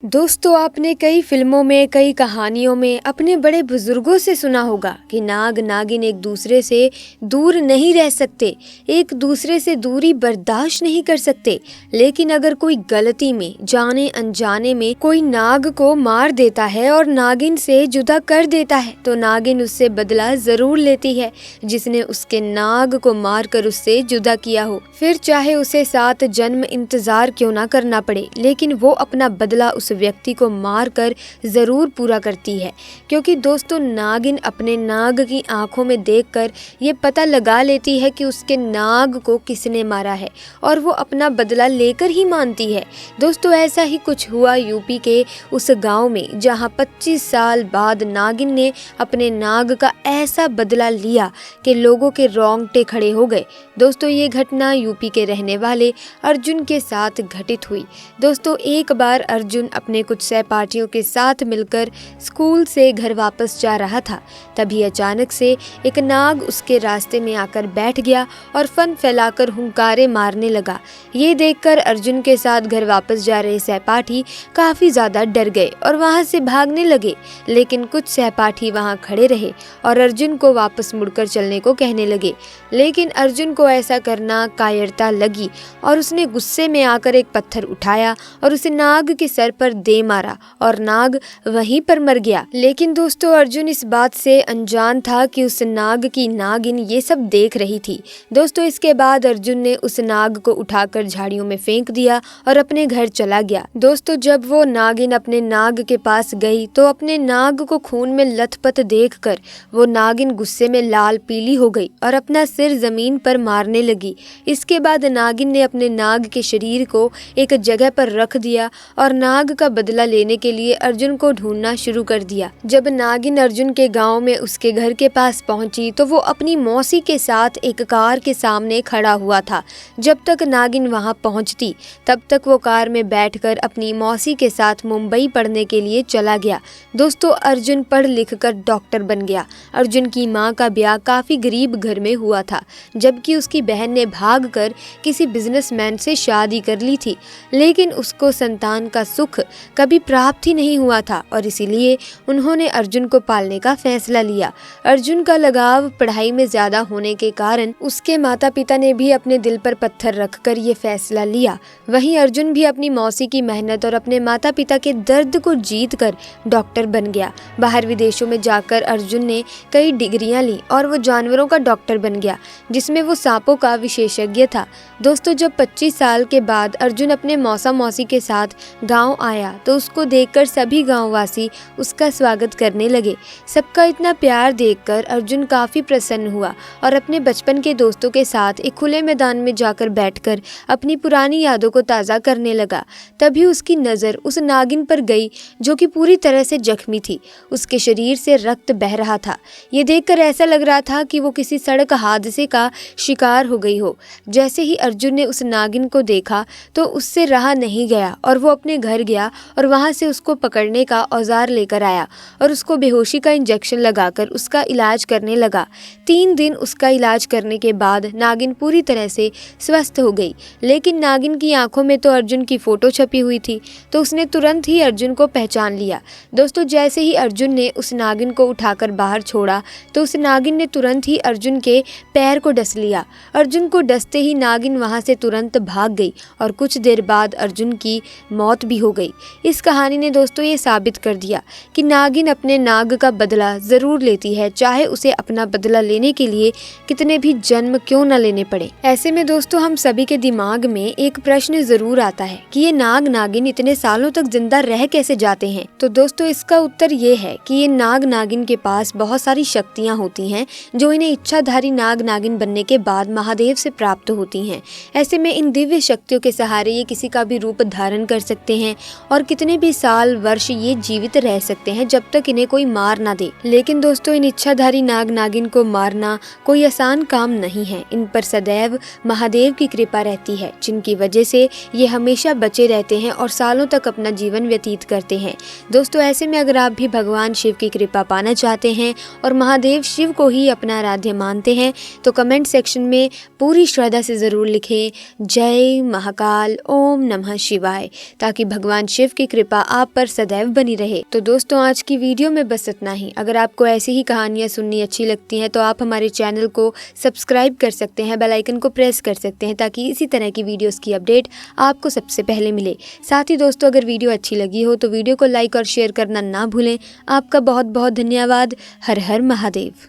दोस्तों, आपने कई फिल्मों में, कई कहानियों में अपने बड़े बुजुर्गों से सुना होगा कि नाग नागिन एक दूसरे से दूर नहीं रह सकते, एक दूसरे से दूरी बर्दाश्त नहीं कर सकते। लेकिन अगर कोई गलती में, जाने अनजाने में कोई नाग को मार देता है और नागिन से जुदा कर देता है, तो नागिन उससे बदला जरूर लेती है, जिसने उसके नाग को मारकर उससे जुदा किया हो। फिर चाहे उसे 7 जन्म इंतजार क्यों ना करना पड़े, लेकिन वो अपना बदला उस व्यक्ति को मारकर जरूर पूरा करती है। क्योंकि दोस्तों, नागिन अपने नाग की आंखों में देखकर ये पता लगा लेती है कि उसके नाग को किसने मारा है, और वो अपना बदला लेकर ही मानती है। दोस्तों, ऐसा ही कुछ हुआ यूपी के उस गांव में, जहां 25 साल बाद नागिन ने अपने नाग का ऐसा बदला लिया कि लोगों के रोंगटे खड़े हो गए। दोस्तों, ये घटना यूपी के रहने वाले अर्जुन के साथ घटित हुई। दोस्तों, एक बार अर्जुन अपने कुछ सहपाठियों के साथ मिलकर स्कूल से घर वापस जा रहा था। तभी अचानक से एक नाग उसके रास्ते में आकर बैठ गया और फन फैलाकर हुंकारे मारने लगा। ये देखकर अर्जुन के साथ घर वापस जा रहे सहपाठी काफी ज्यादा डर गए और वहां से भागने लगे। लेकिन कुछ सहपाठी वहां खड़े रहे और अर्जुन को वापस मुड़कर चलने को कहने लगे। लेकिन अर्जुन को ऐसा करना कायरता लगी और उसने गुस्से में आकर एक पत्थर उठाया और उसे नाग के सर पर दे मारा और नाग वहीं पर मर गया। लेकिन दोस्तों, अर्जुन इस बात से अनजान था कि उस नाग की नागिन ये सब देख रही थी। दोस्तों, इसके बाद अर्जुन ने उस नाग को उठाकर झाड़ियों में फेंक दिया और अपने घर चला गया। दोस्तों, जब वो नागिन अपने नाग के पास गई तो अपने नाग को खून में लथपथ देखकर वो नागिन गुस्से में लाल पीली हो गई और अपना सिर जमीन पर मारने लगी। इसके बाद नागिन ने अपने नाग के शरीर को एक जगह पर रख दिया और नाग का बदला लेने के लिए अर्जुन को ढूंढना शुरू कर दिया। जब नागिन अर्जुन के गांव में उसके घर के पास पहुंची तो वो अपनी मौसी के साथ एक कार के सामने खड़ा हुआ था। जब तक नागिन वहां पहुंचती तब तक वो कार में बैठकर अपनी मौसी के साथ मुंबई पढ़ने के लिए चला गया। दोस्तों, अर्जुन पढ़ लिख कर डॉक्टर बन गया। अर्जुन की माँ का ब्याह काफी गरीब घर में हुआ था, जबकि उसकी बहन ने भागकर किसी बिजनेसमैन से शादी कर ली थी। लेकिन उसको संतान का सुख कभी प्राप्त ही नहीं हुआ था और इसीलिए उन्होंने अर्जुन को पालने का फैसला लिया। अर्जुन का लगाव पढ़ाई में ज्यादा होने के कारण उसके माता पिता ने भी अपने दिल पर पत्थर रखकर ये फैसला लिया। वहीं अर्जुन भी अपनी मौसी की मेहनत और अपने माता पिता के दर्द को जीतकर डॉक्टर बन गया। बाहर विदेशों में जाकर अर्जुन ने कई डिग्रियां ली और वो जानवरों का डॉक्टर बन गया, जिसमें वो सांपों का विशेषज्ञ था। दोस्तों, जब 25 साल के बाद अर्जुन अपने मौसा मौसी के साथ गांव आया तो उसको देखकर सभी गांववासी उसका स्वागत करने लगे। सबका इतना प्यार देखकर अर्जुन काफी प्रसन्न हुआ और अपने बचपन के दोस्तों के साथ एक खुले मैदान में जाकर बैठकर अपनी पुरानी यादों को ताज़ा करने लगा। तभी उसकी नज़र उस नागिन पर गई जो कि पूरी तरह से जख्मी थी। उसके शरीर से रक्त बह रहा था। ये देखकर ऐसा लग रहा था कि वो किसी सड़क हादसे का शिकार हो गई हो। जैसे ही अर्जुन ने उस नागिन को देखा तो उससे रहा नहीं गया और वो अपने घर गया और वहां से उसको पकड़ने का औजार लेकर आया और उसको बेहोशी का इंजेक्शन लगाकर उसका इलाज करने लगा। 3 दिन उसका इलाज करने के बाद नागिन पूरी तरह से स्वस्थ हो गई। लेकिन नागिन की आंखों में तो अर्जुन की फोटो छपी हुई थी, तो उसने तुरंत ही अर्जुन को पहचान लिया। दोस्तों, जैसे ही अर्जुन ने उस नागिन को उठाकर बाहर छोड़ा तो उस नागिन ने तुरंत ही अर्जुन के पैर को डस लिया। अर्जुन को डसते ही नागिन वहां से तुरंत भाग गई और कुछ देर बाद अर्जुन की मौत भी हो गई। इस कहानी ने दोस्तों ये साबित कर दिया कि नागिन अपने नाग का बदला जरूर लेती है, चाहे उसे अपना बदला लेने के लिए कितने भी जन्म क्यों न लेने पड़े। ऐसे में दोस्तों, हम सभी के दिमाग में एक प्रश्न जरूर आता है कि ये नाग नागिन इतने सालों तक जिंदा रह कैसे जाते हैं। तो दोस्तों, इसका उत्तर ये है कि ये नाग नागिन के पास बहुत सारी शक्तियाँ होती हैं जो इन्हें इच्छाधारी नाग नागिन बनने के बाद महादेव से प्राप्त होती हैं। ऐसे में इन दिव्य शक्तियों के सहारे ये किसी का भी रूप धारण कर सकते हैं और कितने भी साल वर्ष ये जीवित रह सकते हैं जब तक इन्हें कोई मार ना दे। लेकिन दोस्तों, इन इच्छाधारी नाग नागिन को मारना कोई आसान काम नहीं है। इन पर सदैव महादेव की कृपा रहती है, जिनकी वजह से ये हमेशा बचे रहते हैं और सालों तक अपना जीवन व्यतीत करते हैं। दोस्तों, ऐसे में अगर आप भी भगवान शिव की कृपा पाना चाहते हैं और महादेव शिव को ही अपना आराध्य मानते हैं तो कमेंट सेक्शन में पूरी श्रद्धा से जरूर लिखें जय महाकाल, ओम नमः शिवाय, ताकि भगवान शिव की कृपा आप पर सदैव बनी रहे। तो दोस्तों आज की वीडियो में बस इतना ही। अगर आपको ऐसी ही कहानियाँ सुननी अच्छी लगती हैं तो आप हमारे चैनल को सब्सक्राइब कर सकते हैं, बेल आइकन को प्रेस कर सकते हैं ताकि इसी तरह की वीडियोस की अपडेट आपको सबसे पहले मिले। साथ ही दोस्तों अगर वीडियो अच्छी लगी हो तो वीडियो को लाइक और शेयर करना ना भूलें। आपका बहुत बहुत धन्यवाद। हर हर महादेव।